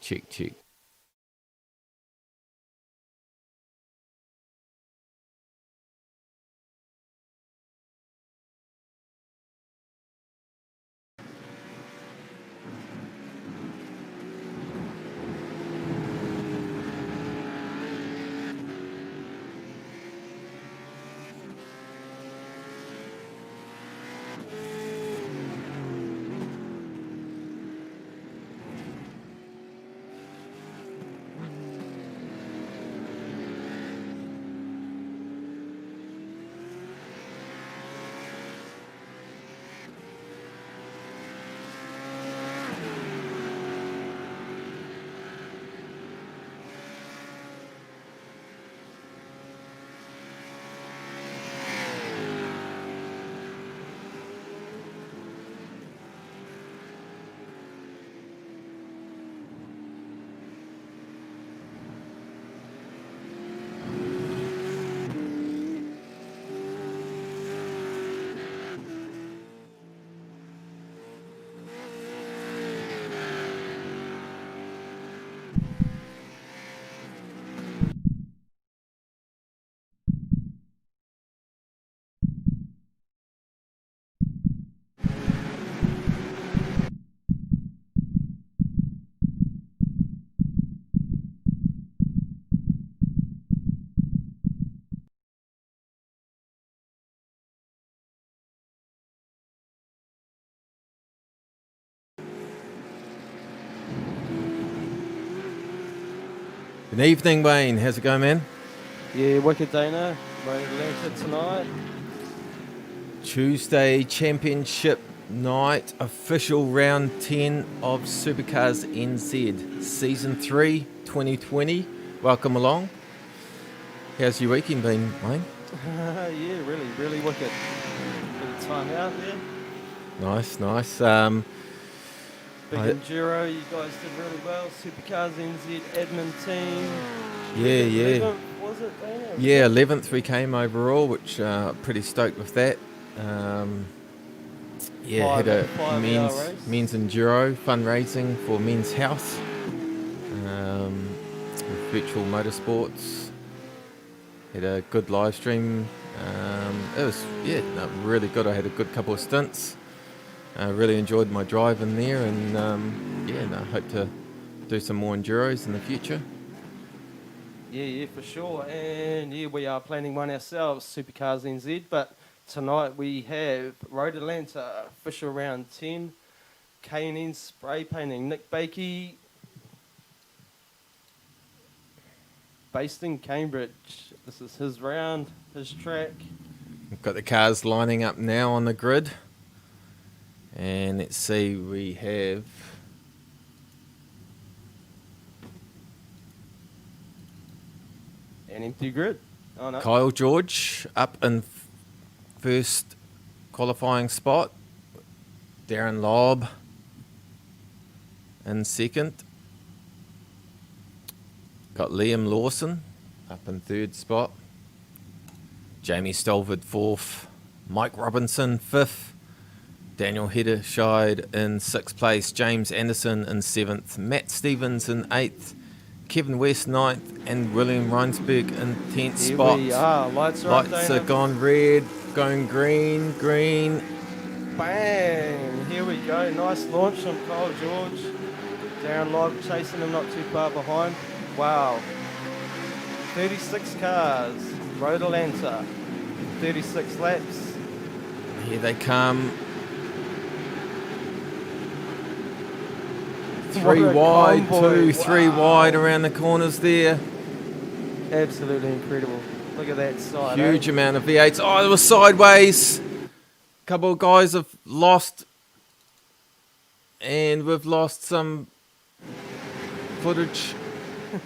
Check. Good evening, Wayne. How's it going, man? Yeah, wicked Dana. Road Atlanta tonight. Tuesday championship night, official round 10 of SuperCars NZ, Season 3, 2020. Welcome along. How's your weekend been, Wayne? Yeah, really wicked. Bit of time out there. Nice. Big enduro, you guys did really well. SuperCars NZ admin team. Yeah. 11th, was it, Dana? Yeah, 11th we came overall, which pretty stoked with that. Had a men's enduro fundraising for Men's House, with Virtual Motorsports. Had a good live stream. It was really good. I had a good couple of stints. I really enjoyed my drive in there, and I hope to do some more enduros in the future. Yeah, for sure. And yeah, we are planning one ourselves, SuperCars NZ, but tonight we have Road Atlanta, official round 10, K&N spray painting, Nick Bakey, based in Cambridge. This is his round, his track. We've got the cars lining up now on the grid. And let's see, we have An empty grid. Oh, no. Kyle George up in first qualifying spot. Darren Lobb in second. Got Liam Lawson up in third spot. Jamie Stolford fourth. Mike Robinson fifth. Daniel Hedderscheid in sixth place. James Anderson in seventh. Matt Stevens in eighth. Kevin West ninth. And William Reinsberg in 10th spot. Here we are. Lights are gone red, going green. Bang! Here we go. Nice launch from Kyle George. Darren Lobb chasing him not too far behind. Wow. 36 cars. Road Atlanta. 36 laps. Here they come. Three wide around the corners there. Absolutely incredible. Look at that side. Huge amount of V8s. Oh, it was sideways. A couple of guys have lost. And we've lost some footage.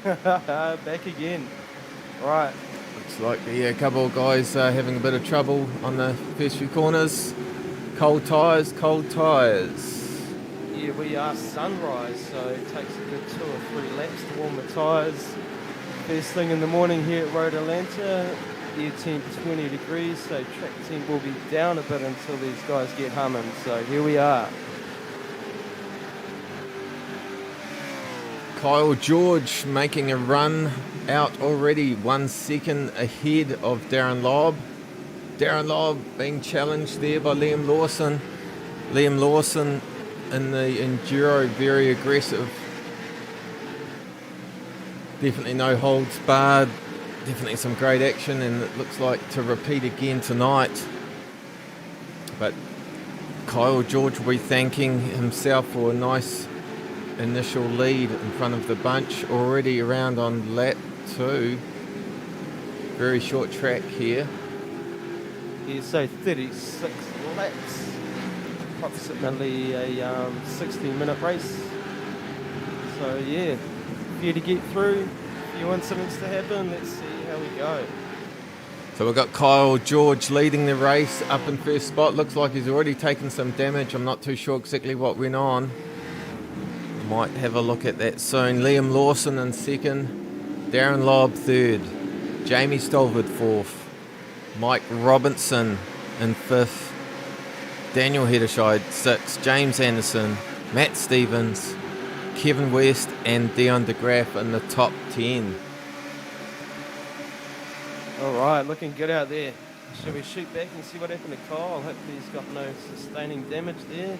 Back again. Right. Looks like a couple of guys having a bit of trouble on the first few corners. Cold tyres. Yeah, we are sunrise, so it takes a good 2 or 3 laps to warm the tyres. First thing in the morning here at Road Atlanta, air temp 20 degrees, so track temp will be down a bit until these guys get humming. So here we are. Kyle George making a run out already, 1 second ahead of Darren Lobb. Darren Lobb being challenged there by Liam Lawson. Liam Lawson in the Enduro, very aggressive. Definitely no holds barred. Definitely some great action, and it looks like to repeat again tonight. But Kyle George will be thanking himself for a nice initial lead in front of the bunch, already around on lap 2. Very short track here. Yeah, so 36 laps, approximately a 60-minute race. So yeah, few to get through, few incidents to happen. Let's see how we go. So we've got Kyle George leading the race up in first spot. Looks like he's already taken some damage. I'm not too sure exactly what went on. Might have a look at that soon. Liam Lawson in second. Darren Lobb third. Jamie Stolford fourth. Mike Robinson in fifth. Daniel Hedderscheid sixth. James Anderson. Matt Stevens. Kevin West and Dion DeGraff in the top 10. All right, looking good out there. Shall we shoot back and see what happened to Kyle? Hopefully he's got no sustaining damage there.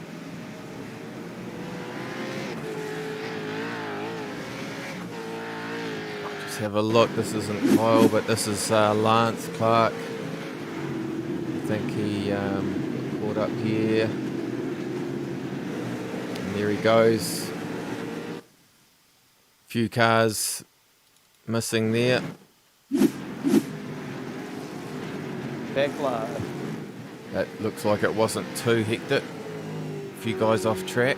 Just have a look. This isn't Kyle, but this is Lance Clark. I think he caught up here. And there he goes. Few cars missing there. Backlard. That looks like it wasn't too hectic. Few guys off track.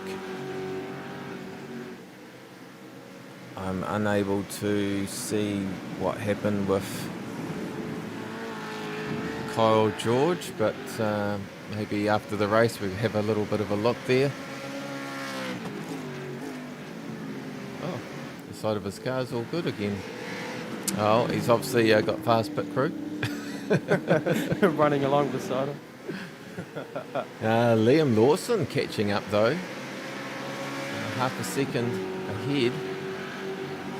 I'm unable to see what happened with Kyle George, but maybe after the race we'll have a little bit of a look there. Oh, the side of his car's all good again. Oh, he's obviously got fast pit crew. Running along beside him. Liam Lawson catching up though. Half a second ahead.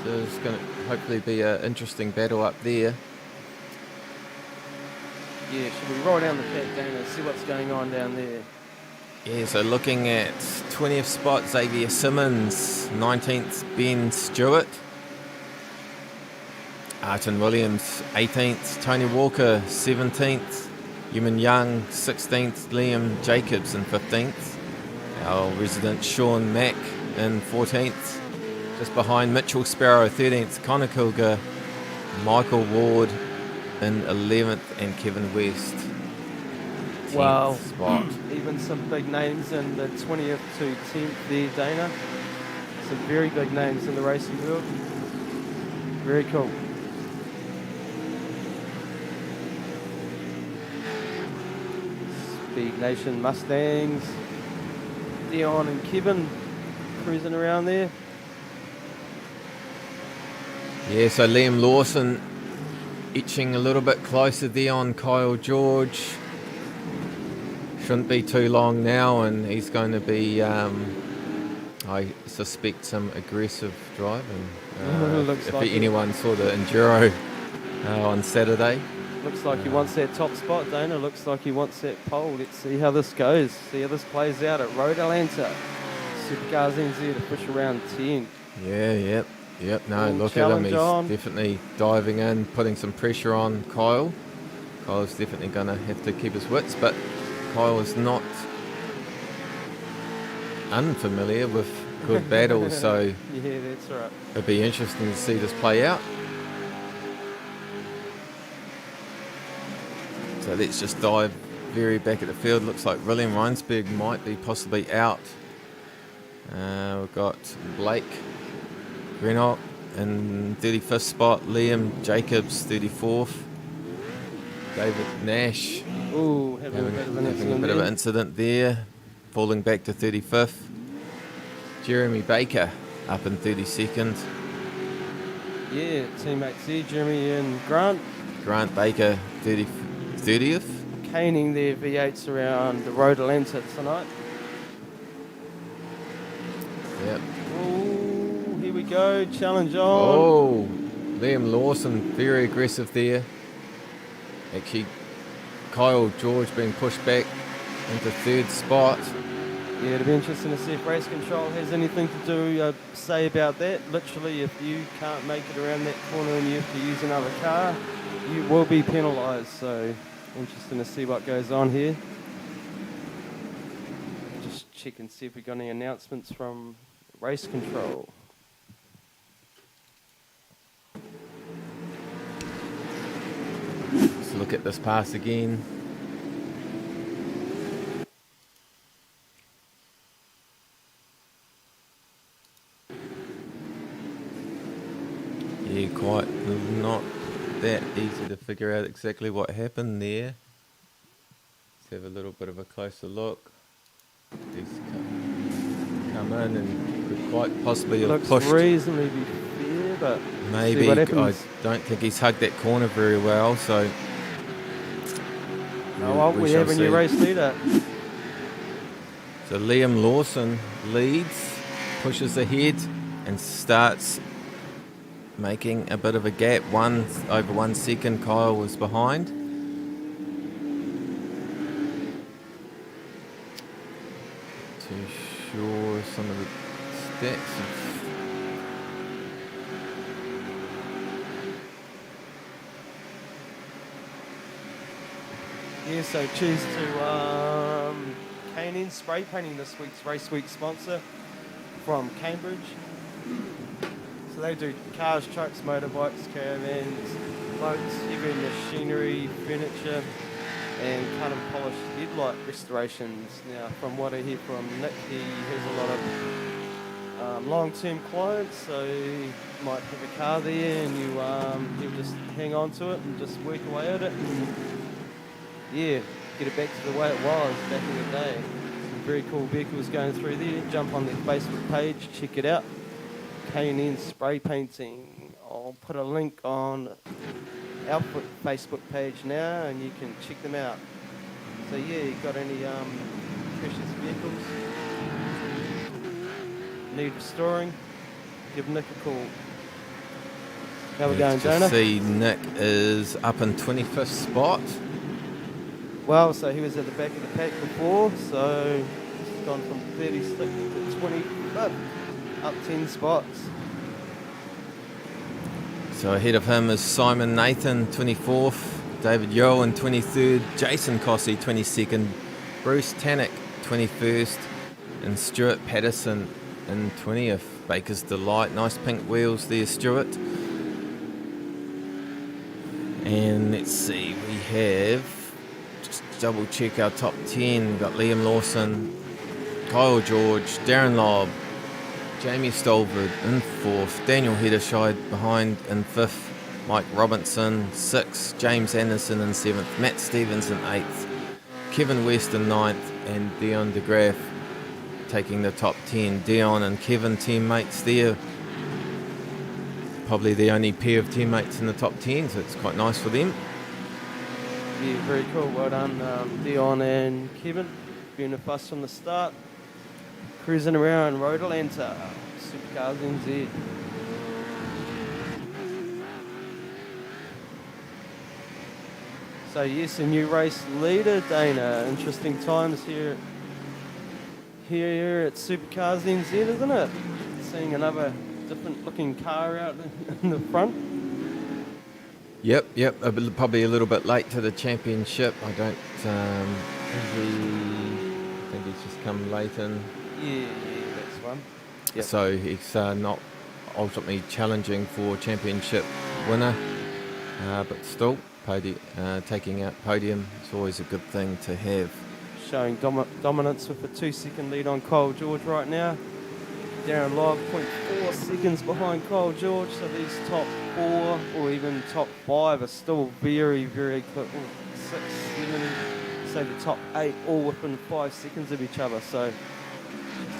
So it's going to hopefully be an interesting battle up there. Yeah, should we roll down the track, Dana, see what's going on down there? Yeah, so looking at 20th spot, Xavier Simmons. 19th, Ben Stewart. Arton Williams, 18th. Tony Walker, 17th. Ewan Young, 16th. Liam Jacobs in 15th. Our resident Sean Mack in 14th. Just behind Mitchell Sparrow, 13th. Connor Kilger. Michael Ward in 11th. And Kevin West, 10th Wow. spot. Even some big names in the 20th to 10th there, Dana. Some very big names in the racing world. Very cool. Speed Nation Mustangs. Dion and Kevin cruising around there. Yeah, so Liam Lawson itching a little bit closer there on Kyle George. Shouldn't be too long now, and he's going to be, I suspect, some aggressive driving. If like anyone saw the Enduro on Saturday. Looks like he wants that top spot, Dana. Looks like he wants that pole. Let's see how this goes. See how this plays out at Road Atlanta. SuperCars NZ official round 10. Yeah, yep. No, Full look at him. He's challenge on. definitely diving in, putting some pressure on Kyle. Kyle's definitely going to have to keep his wits, but Kyle is not unfamiliar with good battles, so Yeah, that's right. it'd be interesting to see this play out. So let's just dive very back at the field. Looks like William Reinsberg might be possibly out. We've got Blake Greenock in 35th spot. Liam Jacobs, 34th. David Nash Ooh, having a bit of an having a incident bit of there. an incident there. Falling back to 35th. Jeremy Baker up in 32nd. Yeah, teammates there, Jeremy and Grant. Grant Baker, 30th. Caning their V8s around the Road Atlanta tonight. Yep. Ooh, here we go. Challenge on. Oh, Liam Lawson, very aggressive there. Actually, Kyle George being pushed back into third spot. Yeah, it'll be interesting to see if race control has anything to do, say about that. Literally, if you can't make it around that corner and you have to use another car, you will be penalised. So, interesting to see what goes on here. Just check and see if we've got any announcements from race control. Let's look at this pass again. Yeah, quite not that easy to figure out exactly what happened there. Let's have a little bit of a closer look. He's come in and could quite possibly have Looks pushed. reasonably fair, but Maybe. see what I happens. don't think he's hugged that corner very well, so... Oh, well, we shall have a new see. race leader. So Liam Lawson leads, pushes ahead, and starts making a bit of a gap. Over 1 second, Kyle was behind. Too sure some of the stats. Yeah, so cheers to K&N Spray Painting, this week's Race Week sponsor from Cambridge. So they do cars, trucks, motorbikes, caravans, boats, heavy machinery, furniture, and colour and polished headlight restorations. Now, from what I hear from Nick, he has a lot of long-term clients, so you might have a car there and he'll just hang on to it and just work away at it. And yeah, get it back to the way it was back in the day. Some very cool vehicles going through there. Jump on their Facebook page, check it out. K&N Spray Painting. I'll put a link on our Facebook page now and you can check them out. So yeah, you got any precious vehicles need restoring, give Nick a call. How we going, Jonah? See, Nick is up in 25th spot. Well, so he was at the back of the pack before, so he's gone from 36th to 25th, up 10 spots. So ahead of him is Simon Nathan, 24th, David Yo in 23rd, Jason Cossey, 22nd, Bruce Tannock, 21st, and Stuart Patterson in 20th. Baker's Delight, nice pink wheels there, Stuart. And let's see, we have, just double check our top 10. We've got Liam Lawson, Kyle George, Darren Lobb, Jamie Stolford in 4th, Daniel Hedderscheid behind in 5th, Mike Robinson 6th, James Anderson in 7th, Matt Stevens in 8th, Kevin West in 9th, and Dion DeGraff taking the top 10. Dion and Kevin teammates there. Probably the only pair of teammates in the top 10, so it's quite nice for them. Yeah, very cool. Well done, Dion and Kevin. Being with us from the start. Cruising around Road Atlanta, SuperCars NZ. So yes, a new race leader, Dana. Interesting times here at SuperCars NZ, isn't it? Seeing another different looking car out in the front. Yep. Probably a little bit late to the championship. I don't think he's just come late in. Yeah, that's one. Yep. So he's not ultimately challenging for championship winner, but still taking out podium is always a good thing to have. Showing dominance with a 2-second lead on Kyle George right now. Darren Lobb, 0.4 seconds behind Kyle George, so these top 4 or even top 5 are still very, very close. 6, 7, say the top 8 all within 5 seconds of each other, so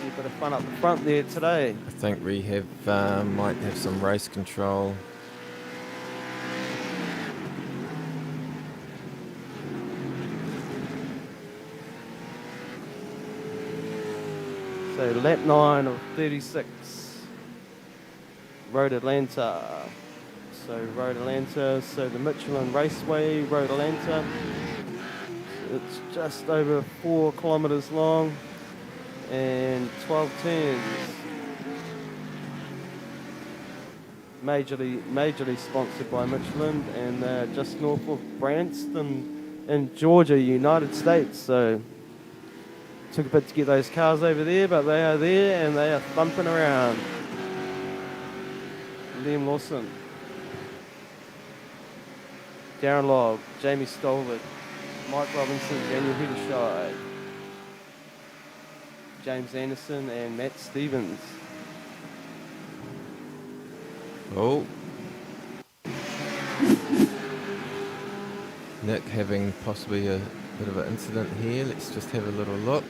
see a bit of fun up the front there today. I think we have might have some race control. So lap 9 of 36. Road Atlanta. So Road Atlanta, so the Michelin Raceway, Road Atlanta. It's just over 4 kilometres long and 12 turns. Majorly sponsored by Michelin, and just north of Branston in Georgia, United States. So took a bit to get those cars over there, but they are there and they are thumping around. Liam Lawson, Darren Lobb, Jamie Stolford, Mike Robinson, Daniel Hedershide, James Anderson and Matt Stevens. Oh. Nick having possibly a bit of an incident here. Let's just have a little look.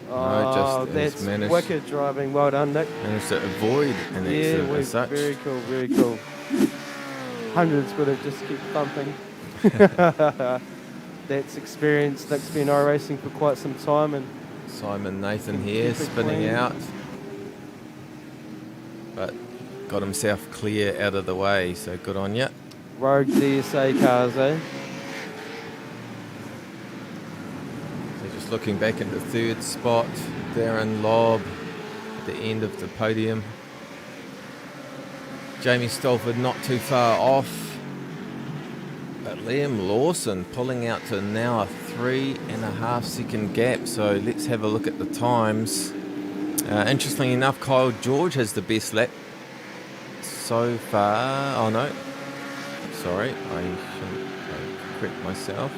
Oh, that's wicked driving. Well done, Nick. Managed to avoid an accident as such. Very cool, very cool. Hundreds would have just kept thumping. That's experience. Nick's been iRacing for quite some time, and Simon Nathan here spinning clean. out, but got himself clear out of the way, so good on you. Rogue DSA cars, eh? So just looking back into third spot, Darren Lobb at the end of the podium. Jamie Stolford not too far off. But Liam Lawson pulling out to now a 3.5 second gap. So let's have a look at the times. Interestingly enough, Kyle George has the best lap so far. Oh no, sorry, I shouldn't correct myself.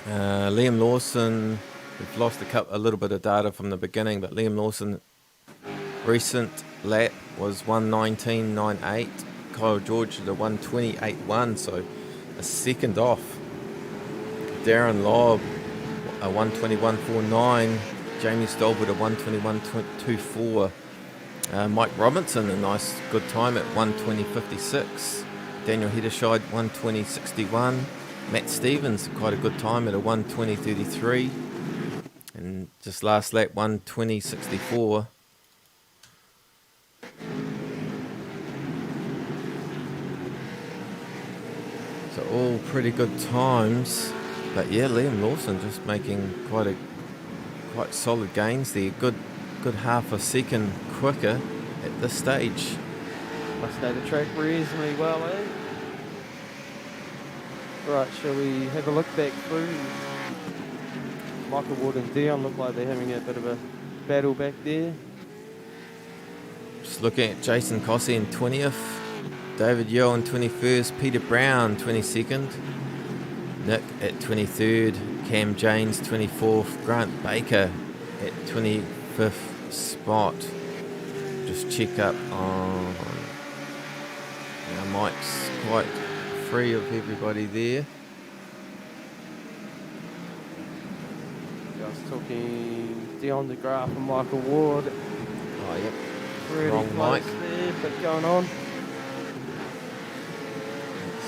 Liam Lawson, we've lost a little bit of data from the beginning, but Liam Lawson recent lap was 1:19.98. Kyle George at a 1:28.1, so a second off. Darren Lobb a 1:21.49. Jamie Stolford a 1:21.24. Mike Robinson a nice good time at 1:20.56. Daniel Hedershide 1:20.61. Matt Stevens quite a good time at a 1:20.33. And just last lap 1:20.64. So all pretty good times, but yeah, Liam Lawson just making quite solid gains there. Good half a second quicker at this stage. Must know the track reasonably well, eh? Right, shall we have a look back through? Michael Ward and Dion look like they're having a bit of a battle back there. Just looking at Jason Cossey in 20th. David Yeo in 21st, Peter Brown 22nd, Nick at 23rd, Cam James 24th, Grant Baker at 25th spot. Just check up on Mike's quite free of everybody there. Just talking Dion DeGraaf and Michael Ward. Oh yep, Pretty wrong close Mike. there, but going on.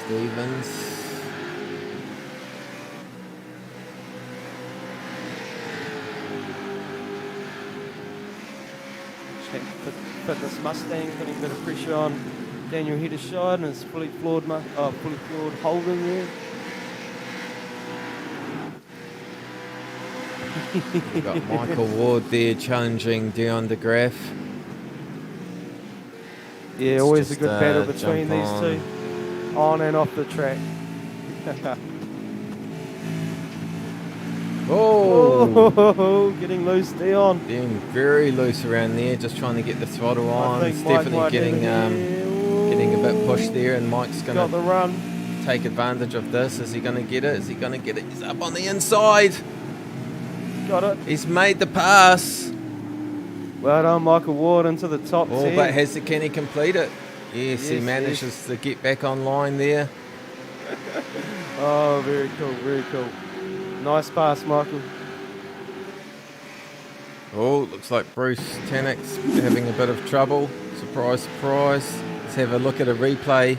Stevens. Fitness Mustang putting a bit of pressure on Daniel Hedershide and his fully floored Holden there. We've got Michael Ward there challenging Dion DeGraaf. Yeah, Let's always a just, good battle between jump these on. two. On and off the track. Oh, getting loose, Dion. being very loose around there, just trying to get the throttle on. I think It's Mike definitely might getting have a bit pushed there, and Mike's got going the to run. take advantage of this. Is he going to get it? Is he going to get it? He's up on the inside. Got it. He's made the pass. Well done, Michael Ward into the top 10. But can he complete it? Yes, he manages to get back online there. Oh, very cool, very cool. Nice pass, Michael. Oh, looks like Bruce Tannock's having a bit of trouble. Surprise, surprise. Let's have a look at a replay.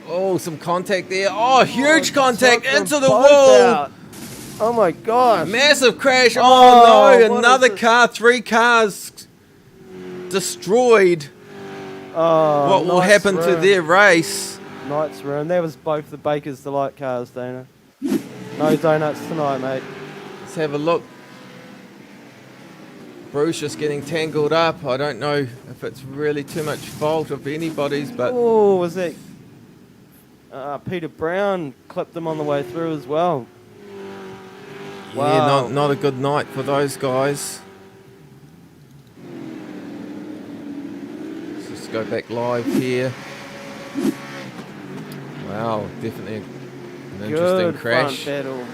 Oh, some contact there. Oh, huge contact Took them into the both wall. out. Oh my gosh. Massive crash. Oh, Oh no, what another is this? car, 3 cars destroyed. Oh, What will Knight's happen to ruined. their race? Knight's ruined. That was both the Baker's Delight cars, Dana. No donuts tonight, mate. Let's have a look. Bruce just getting tangled up. I don't know if it's really too much fault of anybody's, but Oh, was that Peter Brown clipped him on the way through as well. yeah, Wow. not a good night for those guys. Let's just go back live here. Wow, definitely an interesting Good crash. front battle.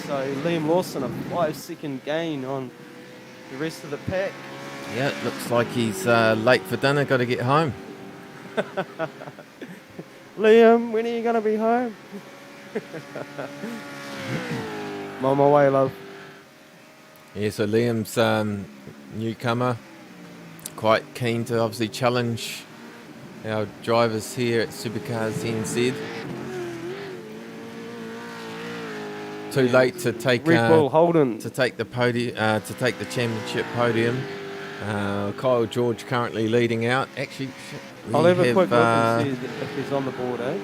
So Liam Lawson, a 5-second gain on the rest of the pack. Yeah, it looks like he's late for dinner. Got to get home. Liam, when are you going to be home? I'm on my way, love. Yeah, so Liam's newcomer, quite keen to obviously challenge our drivers here at SuperCars NZ. Too late to take Red Bull Holden. to take the podium, to take the championship podium. Kyle George currently leading out. Actually, I'll have a quick look and uh, see if he's on the board, eh?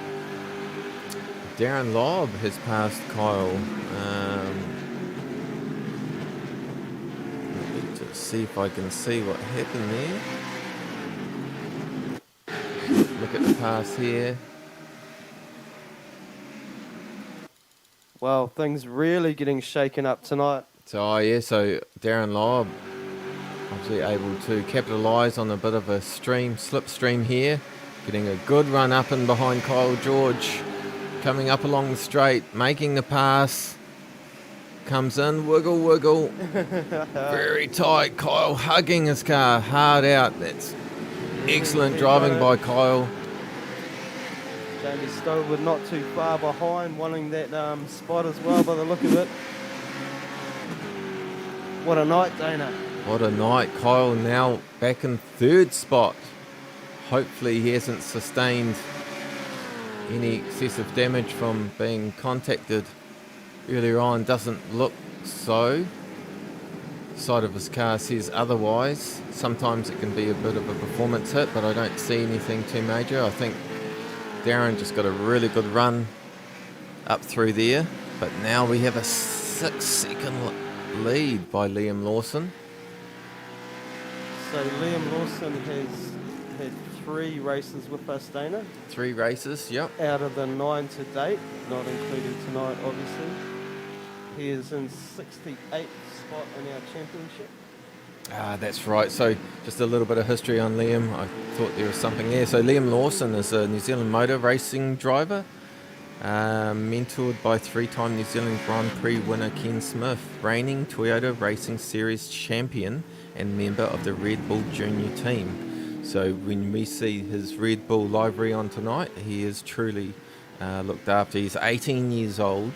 Darren Lobb has passed Kyle. Let me just see if I can see what happened there. Look at the pass here. Well, things really getting shaken up tonight. So so Darren Lobb obviously able to capitalise on a bit of a slipstream here, getting a good run up and behind Kyle George, coming up along the straight, making the pass, comes in, wiggle, very tight. Kyle hugging his car hard out. That's excellent driving by Kyle. Jamie Stolwood not too far behind, wanting that spot as well by the look of it. What a night, Dana. What a night. Kyle now back in 3rd spot. Hopefully he hasn't sustained any excessive damage from being contacted earlier on. Doesn't look so. Side of his car says otherwise. Sometimes it can be a bit of a performance hit, but I don't see anything too major. I think Darren just got a really good run up through there. But now we have a 6-second lead by Liam Lawson. So Liam Lawson has had 3 races with us, Dana. 3 races, yep. Out of the 9 to date, not included tonight, obviously. He is in 68th spot in our championship. That's right. So just a little bit of history on Liam. I thought there was something there. So Liam Lawson is a New Zealand motor racing driver, mentored by 3-time New Zealand Grand Prix winner Ken Smith, reigning Toyota Racing Series champion and member of the Red Bull Junior team. So when we see his Red Bull livery on tonight, he is truly looked after. He's 18 years old.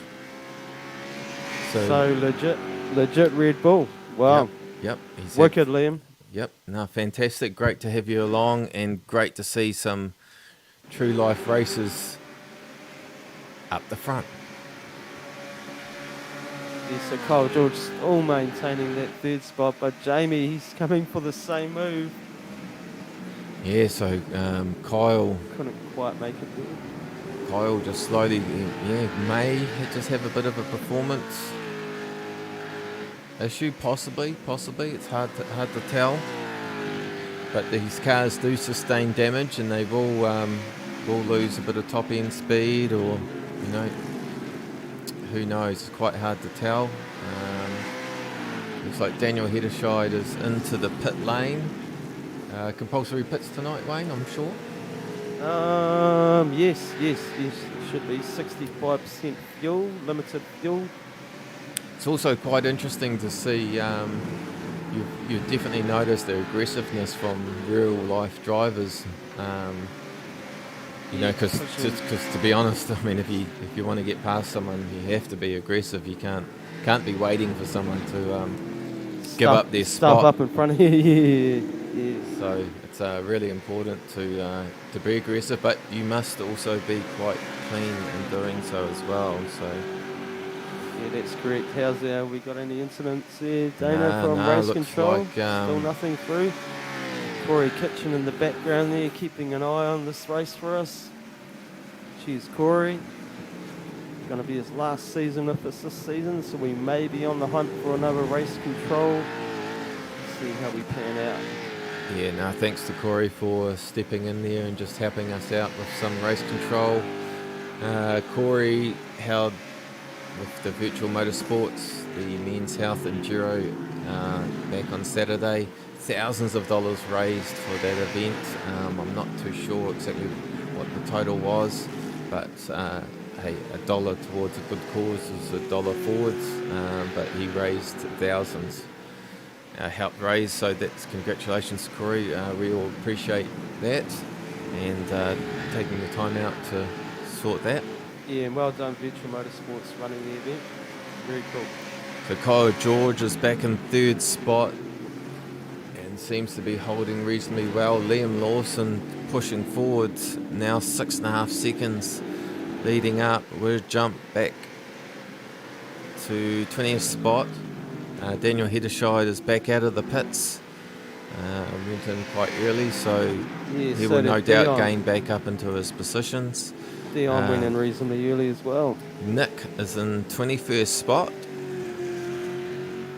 So legit Red Bull. Wow. Yep. He's Wicked, Liam. Yep. No, fantastic. Great to have you along, and great to see some true life races up the front. Yeah, so Kyle George still maintaining that 3rd spot, but Jamie, he's coming for the same move. Yeah, so Kyle Couldn't quite make it there. Kyle just slowly, may just have a bit of a performance issue, possibly. It's hard to tell. But these cars do sustain damage, and they will lose a bit of top end speed, or who knows? It's quite hard to tell. Looks like Daniel Hedderscheid is into the pit lane. Compulsory pits tonight, Wayne, I'm sure. Yes. It should be 65% fuel, limited fuel. It's also quite interesting to see. You definitely notice the aggressiveness from real life drivers. Because to be honest, I mean, if you want to get past someone, you have to be aggressive. You can't be waiting for someone to give up their spot. Stuff up in front of you. Yeah. So it's really important to be aggressive, but you must also be quite clean in doing so as well. So Yeah, that's correct. How's we got any incidents there, Dana, Nah, from nah, race looks control? like, Still nothing through. Corey Kitchen in the background there, keeping an eye on this race for us. Cheers, Corey. It's going to be his last season with us this season, so we may be on the hunt for another race control. See how we pan out. Yeah, no, thanks to Corey for stepping in there and just helping us out with some race control. Corey held with the Virtual Motorsports, the Men's Health Enduro, back on Saturday. Thousands of dollars raised for that event. I'm not too sure exactly what the total was, but hey, $1 towards a good cause is $1 forwards, but he raised thousands. Helped raise, so that's congratulations, Corey. We all appreciate that, and taking the time out to sort that. Yeah, and well done, Virtual Motorsports, running the event. Very cool. So Kyle George is back in third spot and seems to be holding reasonably well. Liam Lawson pushing forwards, now 6.5 seconds leading up. We'll jump back to 20th spot. Daniel Hedderscheid is back out of the pits. Went in quite early, so he will no doubt gain back up into his positions. Dion went in reasonably early as well. Nick is in 21st spot.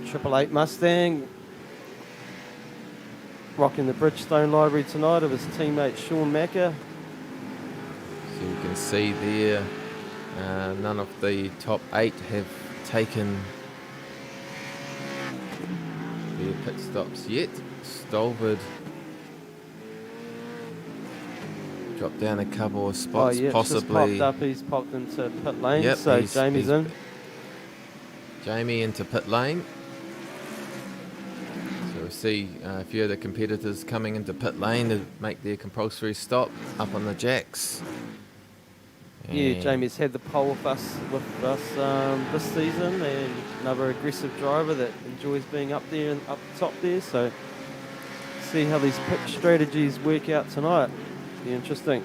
888 Mustang rocking the Bridgestone library tonight of his teammate Sean Macker. So you can see there, none of the top 8 have taken their pit stops yet. Stolford dropped down a couple of spots, possibly. Just popped up. He's popped into pit lane, yep, so Jamie's in. Jamie into pit lane. So we see a few of the competitors coming into pit lane to make their compulsory stop up on the jacks. Yeah, Jamie's had the pole with us this season, and another aggressive driver that enjoys being up there and up top there. So see how these pit strategies work out tonight. Be interesting.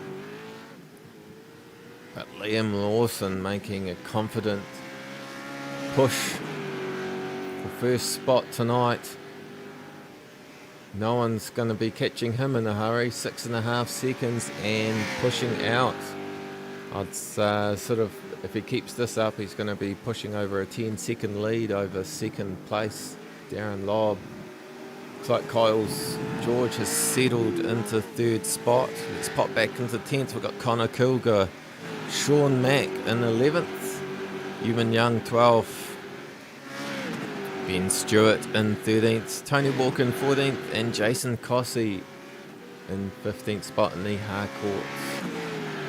But Liam Lawson making a confident push for first spot tonight. No one's going to be catching him in a hurry. 6.5 seconds and pushing out. I'd sort of, if he keeps this up, he's going to be pushing over a 10-second lead over second place, Darren Lobb. Looks like Kyle's George has settled into third spot. Let's pop back into 10th. We've got Connor Kilger, Sean Mack in 11th, Ewan Young 12th, Ben Stewart in 13th, Tony Walker in 14th, and Jason Cossey in 15th spot in the Harcourts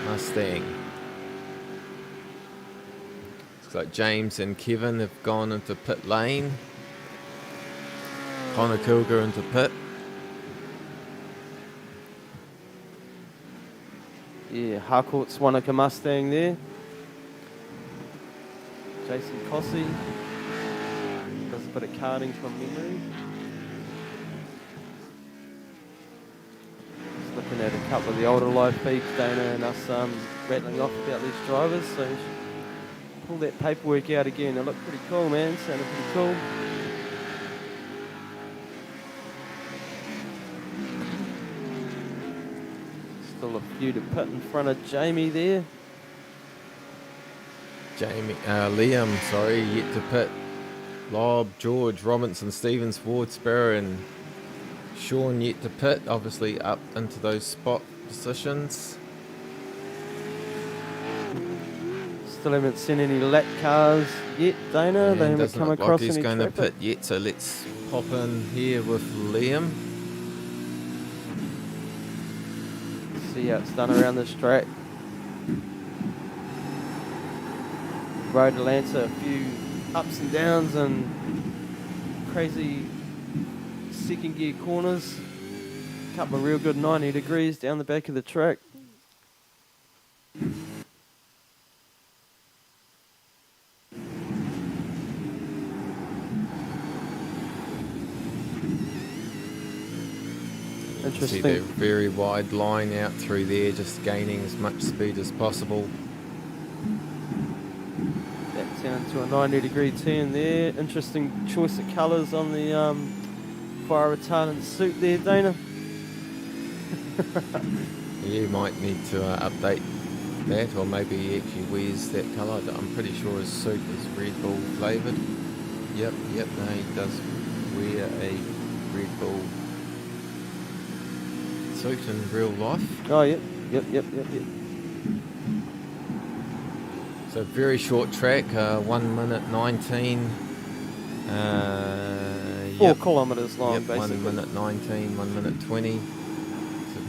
Mustang. Looks like James and Kevin have gone into pit lane. Connor Kilger into pit. Yeah, Harcourt's Wanaka Mustang there. Jason Cossey does a bit of karting from memory. Just looking at a couple of the older live feeds, Dana and us rattling off about these drivers. So pull that paperwork out again. It looked pretty cool, man. Sounded pretty cool. Still a few to pit in front of Jamie there. Liam, yet to pit. Lobb, George, Robinson, Stevens, Ward, Sparrow, and Sean yet to pit. Obviously up into those spot positions. Still haven't seen any lap cars yet, Dana. And they haven't come across like he's any going traffic. to pit yet, so let's pop in here with Liam. See how it's done around this track. Road Atlanta, a few ups and downs and crazy second gear corners. A couple of real good 90 degrees down the back of the track. See the very wide line out through there, just gaining as much speed as possible. That's down to a 90-degree turn there. Interesting choice of colours on the fire retardant suit there, Dana. You might need to update that, or maybe he actually wears that colour. I'm pretty sure his suit is Red Bull flavoured. Yep, no, he does wear a Red Bull suit in real life. Oh, yep. So very short track, 1 minute 19. 4 kilometres long, yep, basically. 1 minute 19, 1 minute 20. It's a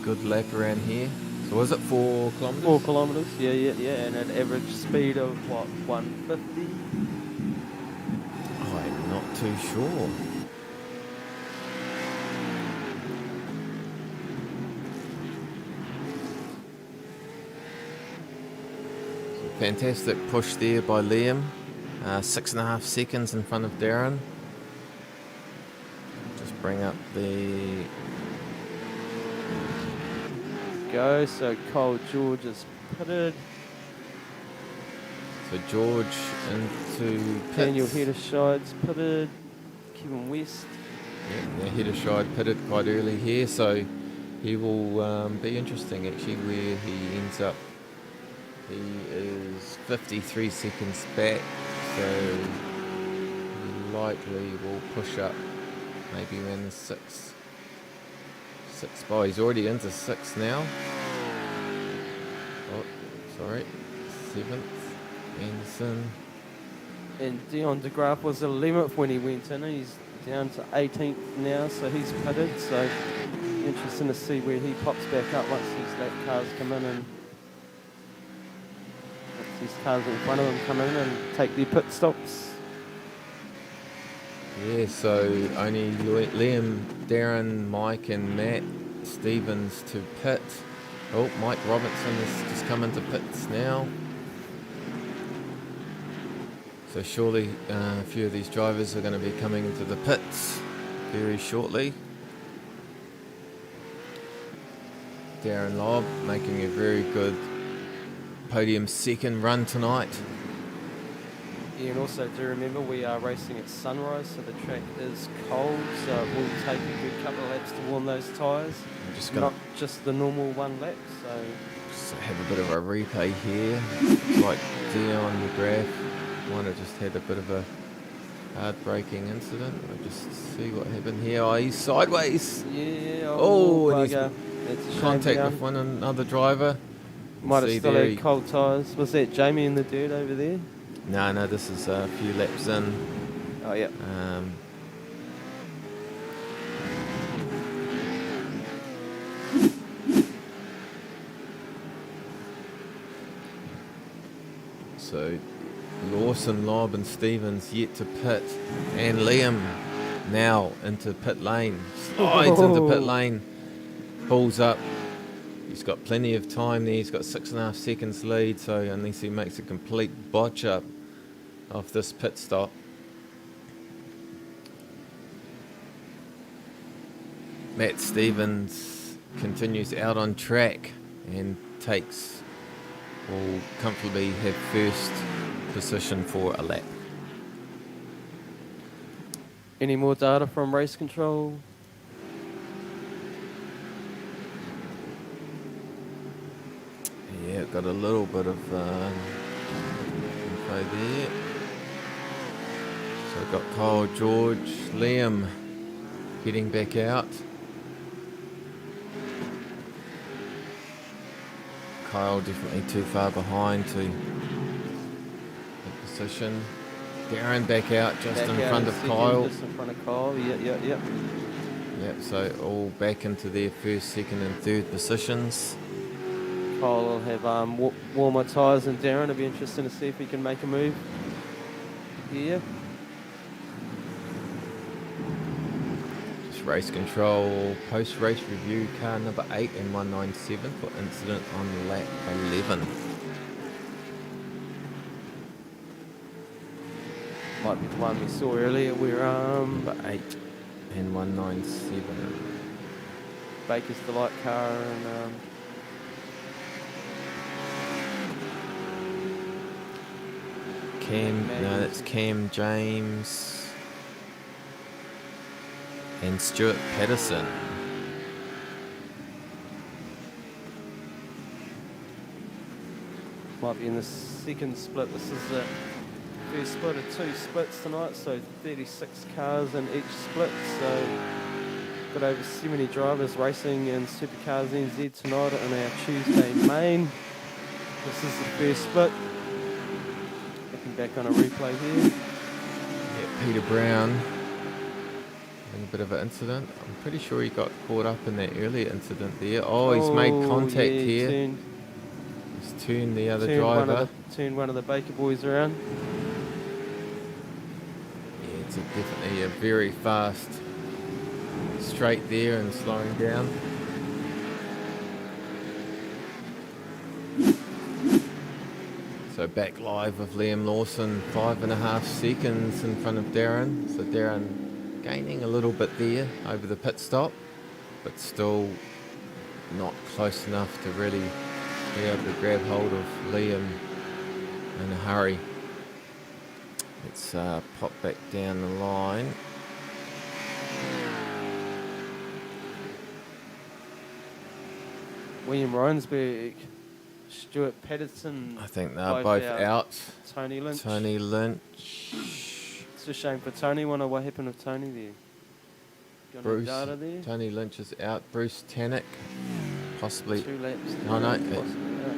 good lap around here. So was it 4 kilometres? 4 kilometres, yeah, and an average speed of what, 150? I'm not too sure. So fantastic push there by Liam. 6.5 seconds in front of Darren. Just bring up the... Go, so Cole George is pitted. So George into pits. Daniel Heddershide's pitted. Kevin West. Yeah, Hedderside pitted quite early here, so he will be interesting actually where he ends up. He is 53 seconds back, so he likely will push up maybe around the 6. Oh, he's already into 6 now. Oh, sorry. 7th. Anderson. And Dion DeGraaf was 11th when he went in. He's down to 18th now, so he's pitted. So interesting to see where he pops back up once these lap cars come in, and once these cars in front of him come in and take their pit stops. Yeah, so only Liam, Darren, Mike and Matt Stevens to pit. Oh, Mike Robinson has just come into pits now. So surely a few of these drivers are going to be coming into the pits very shortly. Darren Lobb making a very good podium second run tonight. Yeah, and also do remember we are racing at sunrise, so the track is cold, so it will take a good couple of laps to warm those tyres. Not just the normal one lap, so... Just have a bit of a replay here. Like Dion McGrath might have just had a bit of a hard-braking incident. I'll just see what happened here. Oh, he's sideways. Yeah, and he's that's contact with one another driver. Might have still had cold tyres. Was that Jamie in the dirt over there? No, this is a few laps in. Oh, yeah. So Lawson, Lobb and Stevens yet to pit. And Liam now into pit lane. Slides into pit lane. Pulls up. He's got plenty of time there. He's got 6.5 seconds lead. So unless he makes a complete botch up of this pit stop. Matt Stevens continues out on track and will comfortably have first position for a lap. Any more data from race control? Yeah, got a little bit of info there. So I've got Kyle, George, Liam heading back out. Kyle definitely too far behind to take position. Darren back out just in front of Kyle. Just in front of Kyle, yeah. Yep, so all back into their first, second and third positions. Kyle will have warmer tyres than Darren. It'll be interesting to see if he can make a move here. Race control, post-race review, car number 8 and 197 for incident on lap 11. Might be the one we saw earlier where 8 and 197. Baker's Delight car and That's Cam James and Stuart Patterson. Might be in the second split. This is the first split of 2 splits tonight, so 36 cars in each split. So got over 70 drivers racing in SuperCars NZ tonight on our Tuesday main. This is the first split. Looking back on a replay here. Yeah, Peter Brown in a bit of an incident. I'm pretty sure he got caught up in that earlier incident there. Oh, he's made contact here. He's turned the other driver. Turned one of the Baker boys around. Yeah, it's definitely a very fast straight there and slowing down. So back live with Liam Lawson, 5.5 seconds in front of Darren. So Darren gaining a little bit there over the pit stop, but still not close enough to really be able to grab hold of Liam in a hurry. Let's pop back down the line. William Ronsberg, Stuart Patterson. I think they're both out. Tony Lynch. It's a shame for Tony. Wonder what happened with Tony there. Got any data there? Tony Lynch is out. Bruce Tannock, possibly. 2 laps. No,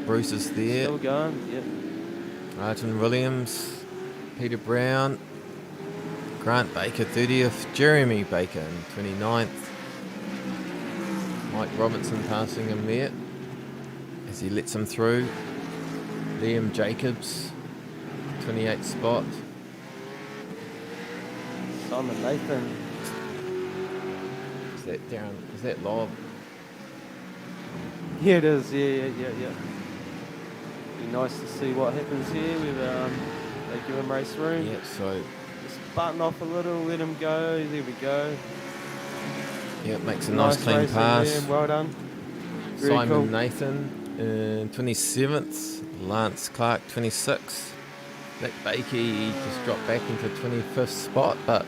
Bruce is there. Still going, yep. Martin Williams, Peter Brown, Grant Baker 30th, Jeremy Baker in 29th. Mike Robinson passing him there as he lets him through. Liam Jacobs, 28th spot. Simon Nathan. Is that Darren? Is that Lob? Yeah, it is. Yeah. Be nice to see what happens here with they give him race room. Yeah, so just button off a little, let him go. There we go. Yeah, makes a nice clean pass. There. Well done. Very Simon cool. Nathan in 27th, Lance Clark 26th. Nick Bakey just dropped back into 25th spot, but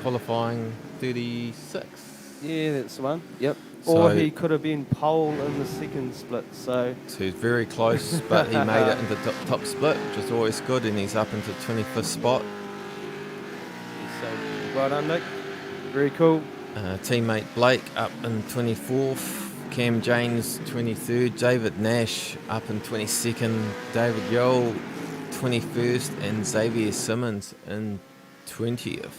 qualifying 36th. Yeah, that's the one. Yep. So, or he could have been pole in the second split. So he's very close, but he made it into top split, which is always good, and he's up into 25th spot. So well done, Nick. Very cool. Teammate Blake up in 24th. Cam James 23rd. David Nash up in 22nd. David Yole 21st, and Xavier Simmons in 20th.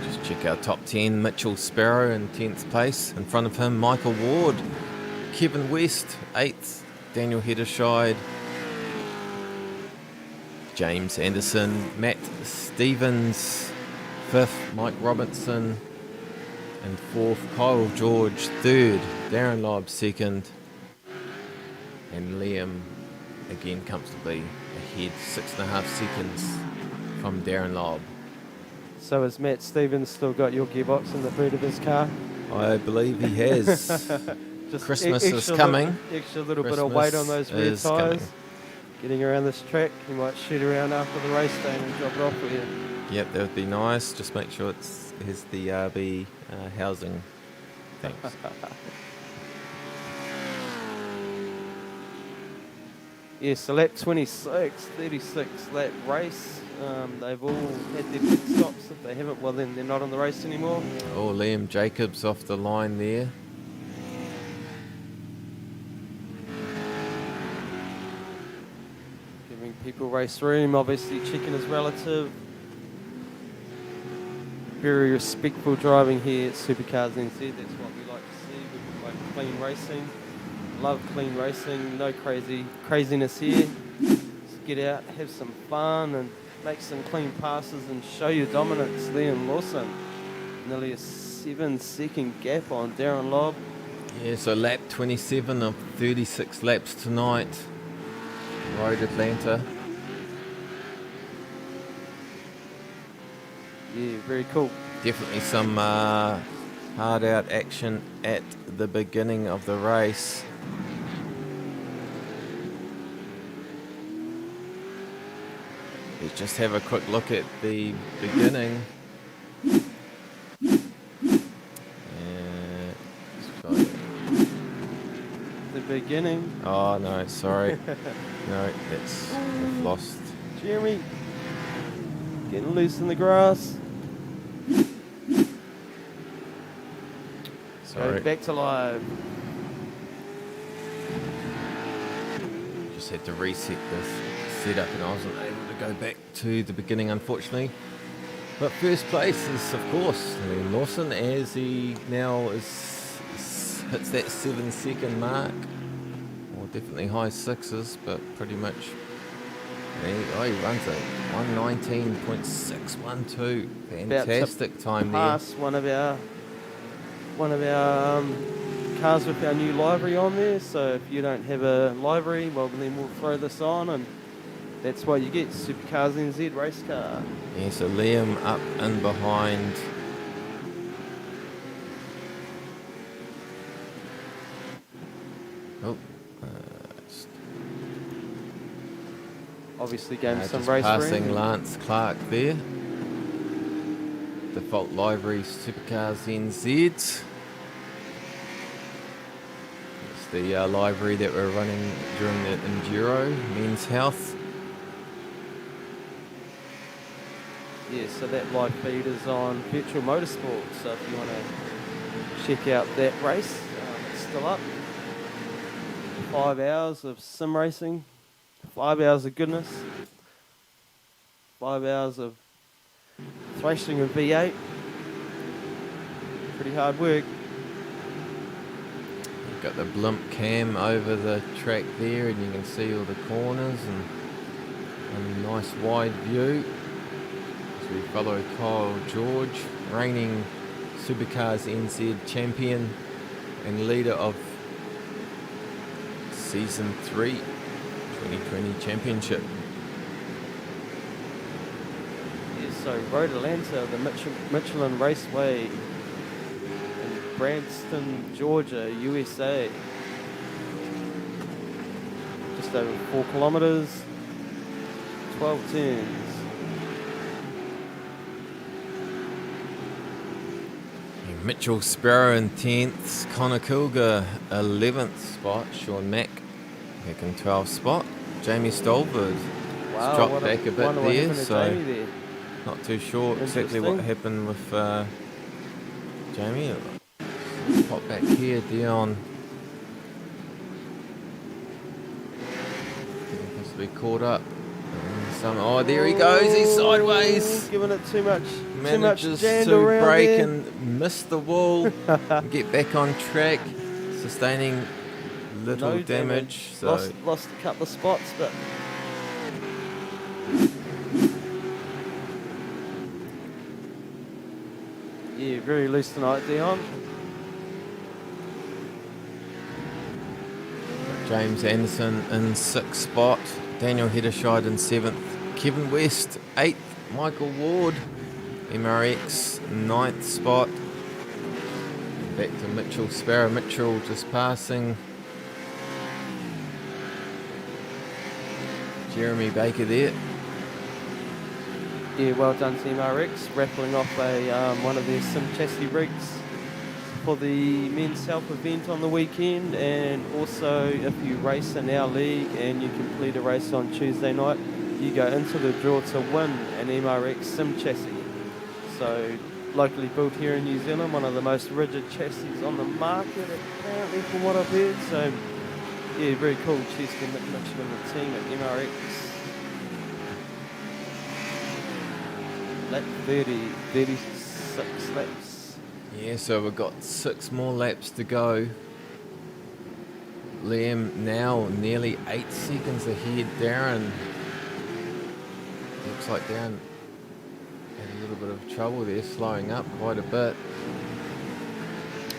Just check our top 10. Mitchell Sparrow in 10th place. In front of him, Michael Ward, Kevin West 8th, Daniel Hedderscheid, James Anderson, Matt Stevens 5th, Mike Robinson, and 4th, Kyle George 3rd, Darren Lobb 2nd, and Liam again comfortably ahead, 6.5 seconds from Darren Lobb. So has Matt Stevens still got your gearbox in the boot of his car? I believe he has. Just Christmas is coming. Extra little bit Christmas of weight on those rear is tyres. coming. Getting around this track, you might shoot around after the race day and drop it off for you. Yep, that would be nice. Just make sure it has the RB housing. Thanks. Yeah, so lap 26, 36 lap race. They've all had their pit stops. If they haven't, well then they're not on the race anymore. Oh, Liam Jacobs off the line there. Giving people race room, obviously checking his relative. Very respectful driving here at SuperCars NZ. That's what we like to see. We like clean racing. Love clean racing. No craziness here. Just get out, have some fun, and make some clean passes and show your dominance. Liam Lawson, nearly a 7-second gap on Darren Lobb. Yeah, so lap 27 of 36 laps tonight. Road Atlanta. Yeah, very cool. Definitely some hard out action at the beginning of the race. Let's just have a quick look at the beginning. The beginning. Oh no, sorry. No, we've lost. Jeremy, getting loose in the grass. Sorry. Go back to live. Just had to reset this setup and I wasn't able to go back to the beginning, unfortunately. But first place is, of course, Liam Lawson, as he now hits that 7-second mark. Or definitely high sixes, but pretty much. He runs a 119.612. Fantastic time there. Pass one of our cars with our new livery on there. So if you don't have a livery, well then we'll throw this on, and that's what you get. SuperCars NZ race car. Yeah, so Liam up and behind. Oh, obviously gave some just race passing room. Lance Clark there. Default livery SuperCars NZ. It's the livery that we're running during the Enduro Men's Health. Yeah, so that live feed is on Virtual Motorsport. So if you want to check out that race, it's still up. 5 hours of sim racing, 5 hours of goodness, 5 hours of thrashing of V8. Pretty hard work. You've got the blimp cam over the track there, and you can see all the corners and a nice wide view. So we follow Kyle George, reigning SuperCars NZ champion and leader of Season 3 2020 Championship. Yeah, so Road Atlanta, the Michelin Raceway in Branston, Georgia, USA. Just over 4 kilometers, 12 turns. Mitchell Sparrow in 10th, Connor Kilger 11th spot, Sean Mack back in 12th spot, Jamie Stolberg dropped back a bit there, so there. Not too sure exactly what happened with Jamie. Pop back here, Dion. Possibly caught up. Oh, there he goes. He's sideways. Giving it too much. Manages too much to break there. and miss the wall. Get back on track, sustaining little No damage. So lost a couple of spots, but yeah, very loose tonight, Dion. James Anderson in 6th spot, Daniel Hedderscheid in 7th, Kevin West 8th, Michael Ward, MRX 9th spot. Back to Mitchell Sparrow. Mitchell just passing Jeremy Baker there. Yeah, well done to MRX, raffling off one of their sim chassis rigs for the Men's Health event on the weekend, and also if you race in our league and you complete a race on Tuesday night, you go into the draw to win an MRX sim chassis. So locally built here in New Zealand, one of the most rigid chassis on the market apparently from what I've heard. So yeah, very cool. Cheers to Nick Mitchell and the team at MRX. Lap 36 laps. Yeah, so we've got 6 more laps to go. Liam now nearly 8 seconds ahead. Darren, looks like Darren had a little bit of trouble there, slowing up quite a bit,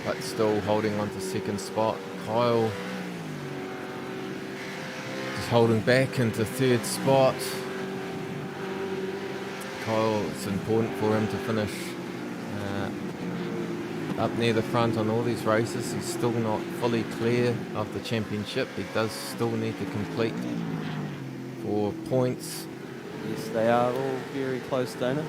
but still holding on to 2nd spot. Kyle just holding back into 3rd spot. Kyle, it's important for him to finish up near the front on all these races. He's still not fully clear of the championship. He does still need to complete for points. Yes, They are all very close, Dana.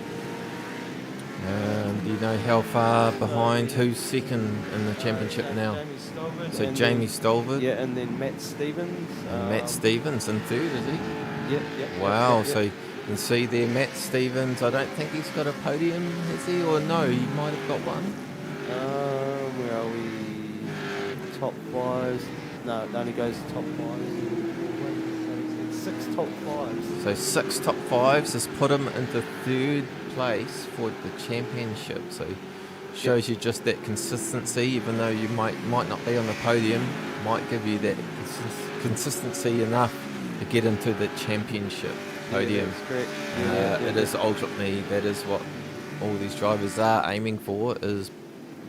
Do you know how far behind? yeah. Who's second in the championship now? Jamie Stolbert. So and Jamie then, Stolbert Yeah, and then Matt Stevens. and Matt Stevens in third, is he? Yep. Wow, Yep. so you can see there Matt Stevens, I don't think he's got a podium, has he? Or no, he might have got one. Where are we? Top fives. No, it only goes to top fives. 6 top fives. So 6 top 5s has put him into third place for the championship. So shows you just that consistency, even though you might not be on the podium, might give you that consistency enough to get into the championship podium. That's correct. It is ultimately, that is what all these drivers are aiming for, is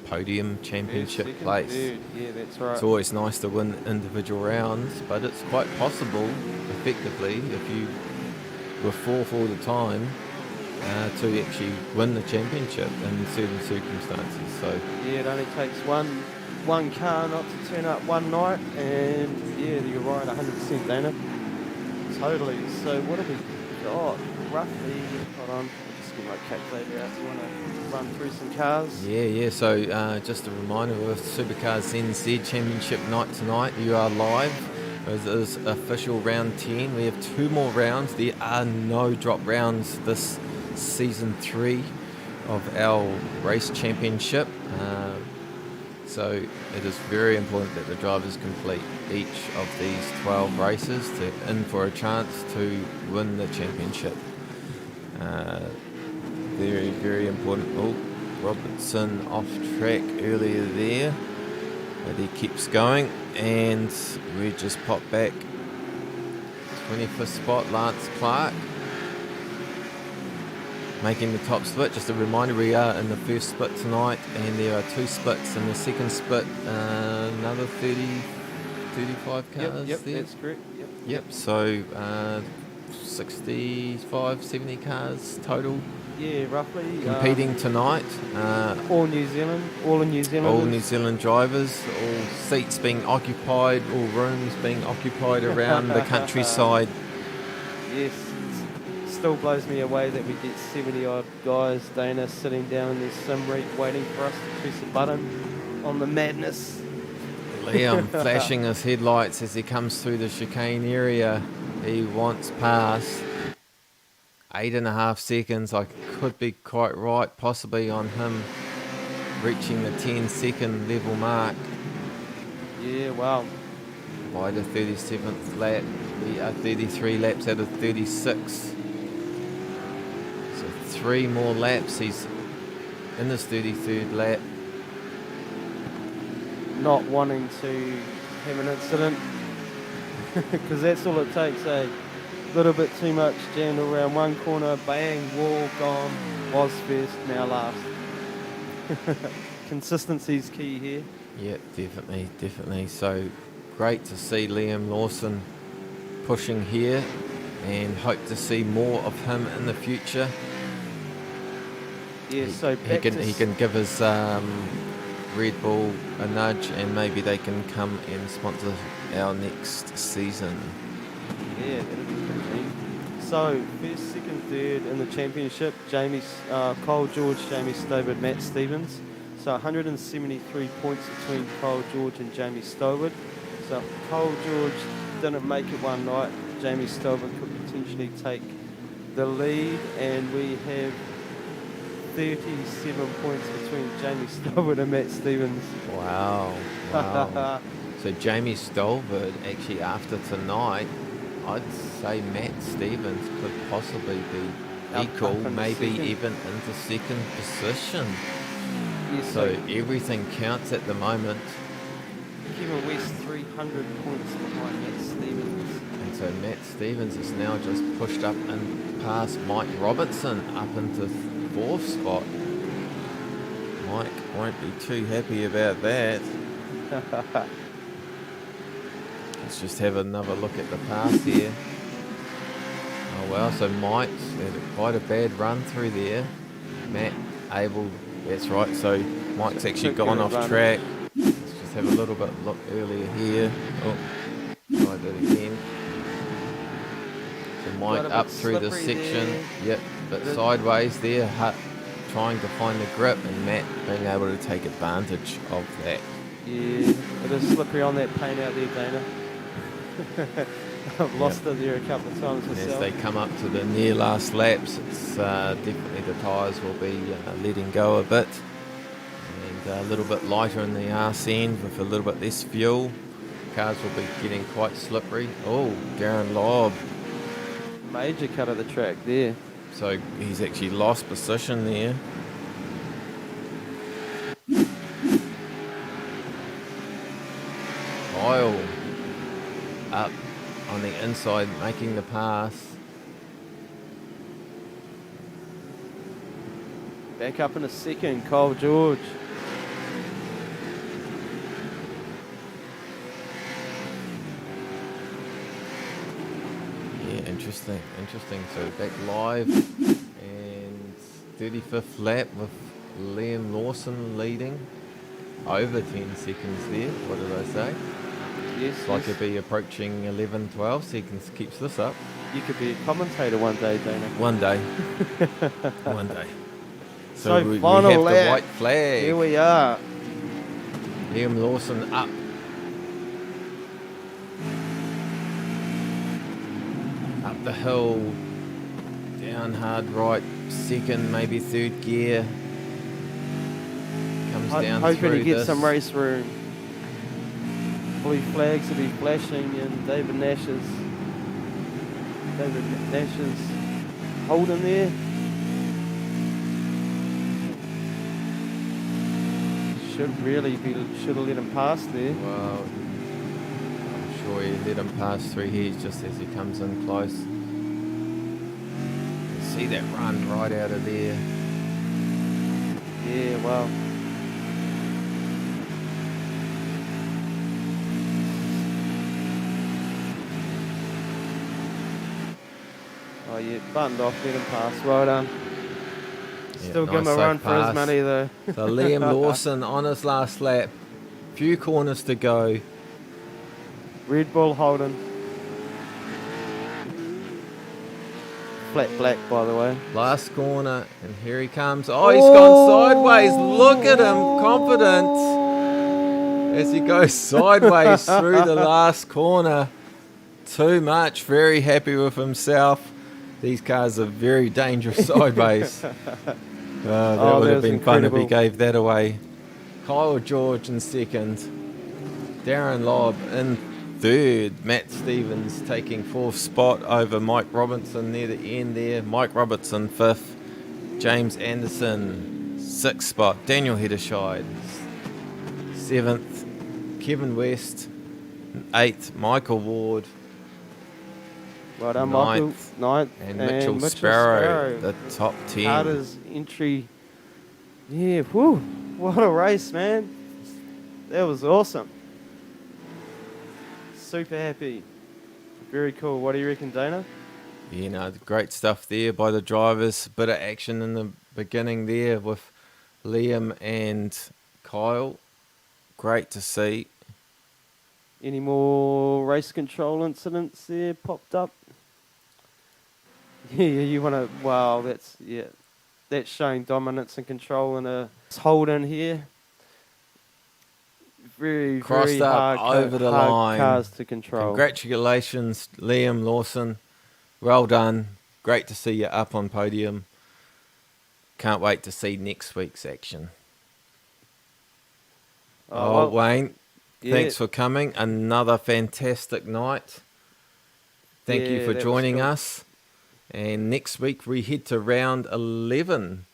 podium championship Second, place. third. Yeah, that's right. It's always nice to win individual rounds, but it's quite possible, effectively, if you were fourth all the time, to actually win the championship in certain circumstances. So Yeah, it only takes one car not to turn up one night, and yeah, you're right, 100%, Dana. Totally. So what have we got? Roughly, hold on, I'll just get my calculator out. You want to run through some cars? yeah. So just a reminder, with SuperCars NZ Championship night tonight, you are live. It is official round 10. We have 2 more rounds. There are no drop rounds this season 3 of our race championship. So it is very important that the drivers complete each of these 12 races to in for a chance to win the championship. Very, very important. Oh, Robertson off track earlier there, but he keeps going, and we just pop back. 25th spot, Lance Clark making the top split. Just a reminder, we are in the first split tonight, and there are 2 splits in the second split. Another 35 cars Yep, there. that's correct. Yep. So 65, 70 cars total Yeah, roughly. competing tonight. All New Zealand, all in New Zealand. All New Zealand drivers, all seats being occupied, all rooms being occupied around the countryside. Yes, it still blows me away that we get 70 odd guys, Dana, sitting down in their sim rig waiting for us to press a button on the madness. Liam flashing his headlights as he comes through the chicane area. He wants past 8.5 seconds. I could be quite right, possibly on him reaching the 10-second level mark Yeah, wow. by the 37th lap. We are 33 laps out of 36. So 3 more laps. He's in his 33rd lap. Not wanting to have an incident, because that's all it takes, eh? Little bit too much jammed around one corner, bang, wall, gone, was first, now last. Consistency's key here. Yeah, definitely. So great to see Liam Lawson pushing here, and hope to see more of him in the future. Yeah, so he can give his Red Bull a nudge, and maybe they can come and sponsor our next season. Yeah, that'd be pretty neat. So, first, second, third in the championship, Cole George, Jamie Stobart, Matt Stevens. So 173 points between Cole George and Jamie Stobart. So if Cole George didn't make it one night, Jamie Stobart could potentially take the lead, and we have 37 points between Jamie Stobart and Matt Stevens. Wow. So Jamie Stolbert, actually after tonight, I'd say Matt Stevens could possibly be equal, maybe second. even into second position. Yes, So everything counts at the moment. Kevin West 300 points behind Matt Stevens. And so Matt Stevens is now just pushed up and past Mike Robertson up into 4th spot. Mike won't be too happy about that. Let's just have another look at the pass here. Oh well, so Mike's had quite a bad run through there. Matt able, that's right, so Mike's actually gone off track. Let's just have a little bit look earlier here. Oh, try that again. So Mike Got a up bit through the slippery section. there. Yep, but Bit- sideways there. Hut trying to find the grip, and Matt being able to take advantage of that. Yeah, it is slippery on that paint out there, Dana. I've lost it there a couple of times And as myself. they come up to the near last laps, it's definitely the tyres will be letting go a bit. And a little bit lighter in the arse end with a little bit less fuel. Cars will be getting quite slippery. Oh, Darren Lobb. Major cut of the track there. So he's actually lost position there. Kyle up on the inside making the pass. Back up in a second, Kyle George. Yeah, interesting. So back live and 35th lap with Liam Lawson leading. Over 10 seconds there. What did I say? Yes, It's like yes. it'd be approaching 11, 12 seconds. Keeps this up. You could be a commentator one day, Dana. One day. One day. So we final have lap. the white flag. Here we are. Liam Lawson up. Up the hill. Down hard right. Second, maybe third gear. Comes down Hoping through to get this. some race room. Blue flags will be flashing in David Nash's holding there. Should have let him pass there. Well, I'm sure he let him pass through here just as he comes in close. You see that run right out of there. Yeah, well. Oh yeah, buttoned off, let him pass. Well done. Yeah, Still give him nice a safe run for his pass. money though. So Liam Lawson on his last lap. Few corners to go. Red Bull Holden. Flat black, by the way. Last corner, and here he comes. Oh, he's gone sideways. Look at him, confident as he goes sideways through the last corner. Too much. Very happy with himself. These cars are very dangerous sideways. That would that have was been fun if he incredible. gave that away. Kyle George in second. Darren Lobb in third. Matt Stevens taking fourth spot over Mike Robinson near the end there. Mike Robertson fifth. James Anderson sixth spot. Daniel Hedderscheid seventh. Kevin West eighth. Michael Ward Well done, Michael. Ninth. and Mitchell Sparrow, the top 10. Carter's entry. Yeah, whew. What a race, man. That was awesome. Super happy. Very cool. What do you reckon, Dana? You know, great stuff there by the drivers. Bit of action in the beginning there with Liam and Kyle. Great to see. Any more race control incidents there popped up? Yeah, you want to... Wow, that's showing dominance and control in a hold in here. Very, Crossed very up hard, over the hard line. cars to control. Congratulations, Liam Lawson. Well done. Great to see you up on podium. Can't wait to see next week's action. well, Wayne, yeah. thanks for coming. Another fantastic night. Thank you Yeah, for that was joining cool. us. And next week we head to round 11.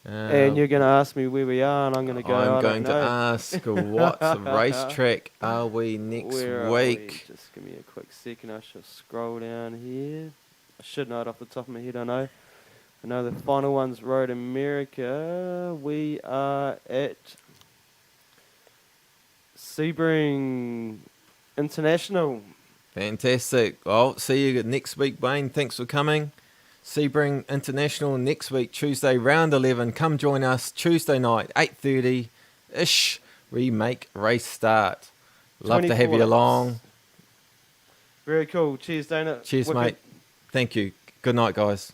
And you're going to ask me where we are, and I'm going to go, I'm I going don't to know. ask what racetrack are we next Where are we? week? Just give me a quick second. I shall scroll down here. I should know it off the top of my head, I know. I know the final one's Road America. We are at Sebring International. Fantastic. I'll see you next week, Wayne. Thanks for coming. Sebring International next week, Tuesday, round 11. Come join us Tuesday night, 8:30-ish. Remake race start. Love to have 24 you laps. along. Very cool. Cheers, Dana. Cheers, Wicked. mate. Thank you. Good night, guys.